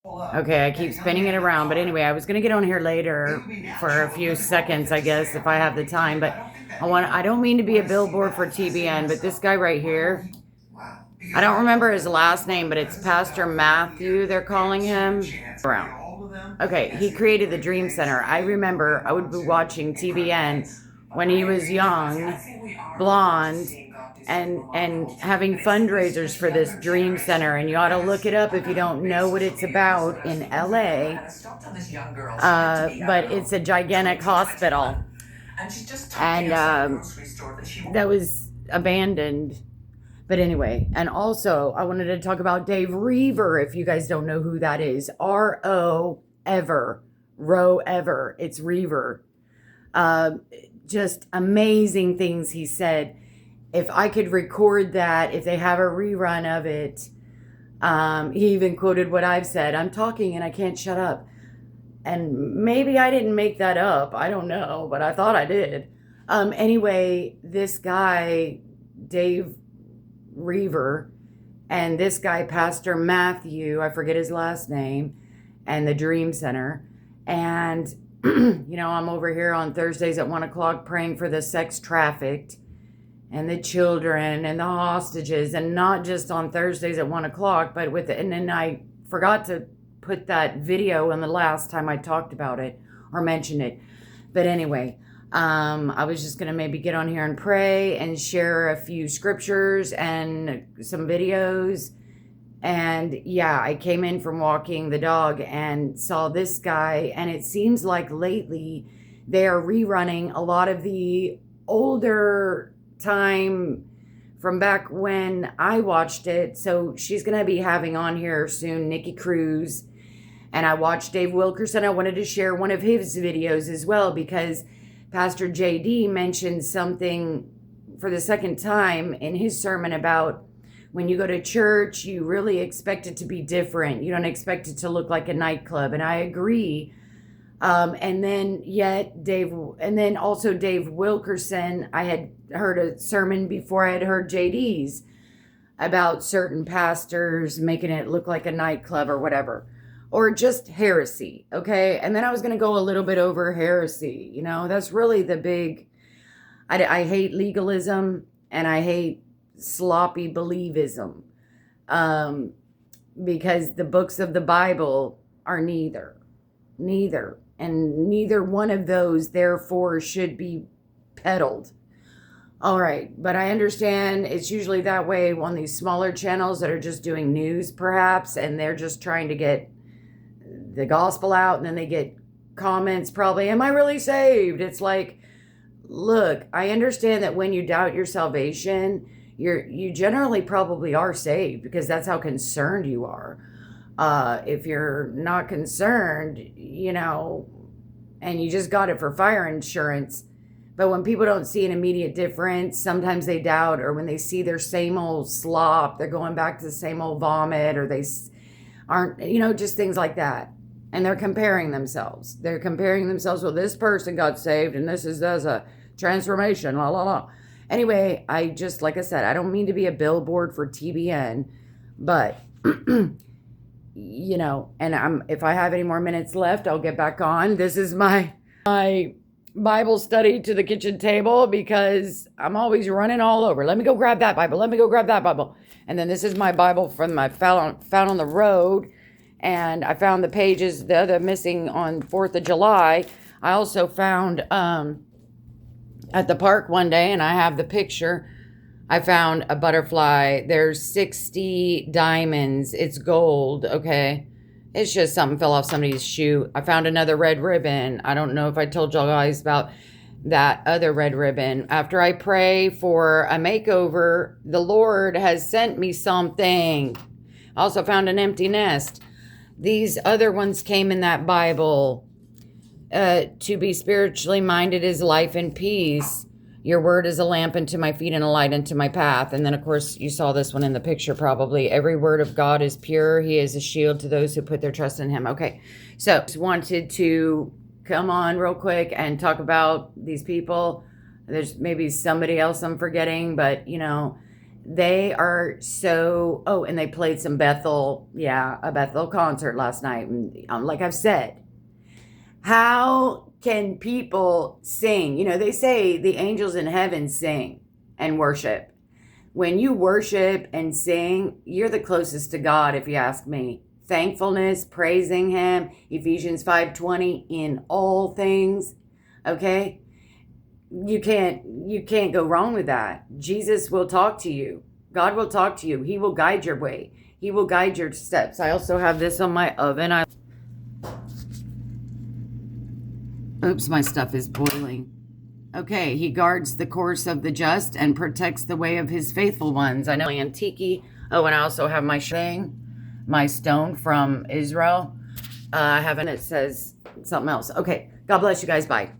Okay, I keep spinning it around. But anyway, I was going to get on here later for a few seconds, I guess, if I have the time. But I don't mean to be a billboard for TBN, but this guy right here, I don't remember his last name, but it's Pastor Mathew, they're calling him. Brown. Okay, he created the Dream Center. I remember I would be watching TBN when he was young, blonde, and having fundraisers for this Dream Center. And you ought to look it up if you don't know what it's about in LA. But it's a gigantic hospital. And that was abandoned. But anyway, and also I wanted to talk about Dave Roever, if you guys don't know who that is. Roever. It's Roever. Just amazing things he said. If I could record that, if they have a rerun of it, he even quoted what I've said. I'm talking and I can't shut up. And maybe I didn't make that up. I don't know, but I thought I did. Anyway, this guy, Dave Roever, and this guy, Pastor Mathew, I forget his last name, and the Dream Center. And, I'm over here on Thursdays at 1 o'clock praying for the sex trafficked and the children and the hostages, and not just on Thursdays at 1 o'clock, but and then I forgot to put that video in the last time I talked about it or mentioned it. But anyway, I was just going to maybe get on here and pray and share a few scriptures and some videos. And yeah, I came in from walking the dog and saw this guy. And it seems like lately they are rerunning a lot of the older time from back when I watched it. So she's going to be having on here soon Nikki Cruz. And I watched Dave Wilkerson. I wanted to share one of his videos as well, because Pastor JD mentioned something for the second time in his sermon about when you go to church, you really expect it to be different. You don't expect it to look like a nightclub. And I agree. And then also Dave Wilkerson, I had heard a sermon before I had heard JD's about certain pastors making it look like a nightclub or whatever, or just heresy. Okay. And then I was going to go a little bit over heresy. That's really the big, I hate legalism and I hate sloppy believism, because the books of the Bible are neither, and neither one of those therefore should be peddled. All right, but I understand it's usually that way on these smaller channels that are just doing news perhaps, and they're just trying to get the gospel out, and then they get comments probably, am I really saved? It's like, look, I understand that when you doubt your salvation, you generally probably are saved, because that's how concerned you are. If you're not concerned, and you just got it for fire insurance, but when people don't see an immediate difference, sometimes they doubt, or when they see their same old slop, they're going back to the same old vomit, or they aren't, just things like that. And they're comparing themselves. Well, this person got saved and this is a transformation, la, la, la. Anyway, like I said, I don't mean to be a billboard for TBN, but, and if I have any more minutes left, I'll get back on. This is my Bible study to the kitchen table, because I'm always running all over. Let me go grab that Bible. And then this is my Bible from my found on the road. And I found the pages, the other missing on 4th of July. I also found, at the park one day, and I have the picture, I found a butterfly. There's 60 diamonds. It's gold, okay? It's just something fell off somebody's shoe. I found another red ribbon. I don't know if I told y'all guys about that other red ribbon. After I pray for a makeover, the Lord has sent me something. I also found an empty nest. These other ones came in that Bible. To be spiritually minded is life and peace. Your word is a lamp unto my feet and a light unto my path. And then, of course, you saw this one in the picture probably. Every word of God is pure. He is a shield to those who put their trust in him. Okay, so just wanted to come on real quick and talk about these people. There's maybe somebody else I'm forgetting, but, They are so, oh, and they played some Bethel, yeah, a Bethel concert last night. And like I've said, how can people sing? You know, they say the angels in heaven sing and worship. When you worship and sing, you're the closest to God, if you ask me. Thankfulness, praising him, Ephesians 5:20, in all things. Okay? You can't go wrong with that. Jesus will talk to you. God will talk to you. He will guide your way. He will guide your steps. I also have this on my oven. Oops, my stuff is boiling. Okay, he guards the course of the just and protects the way of his faithful ones. I know antique. Oh, and I also have my my stone from Israel. I have it says something else. Okay, God bless you guys. Bye.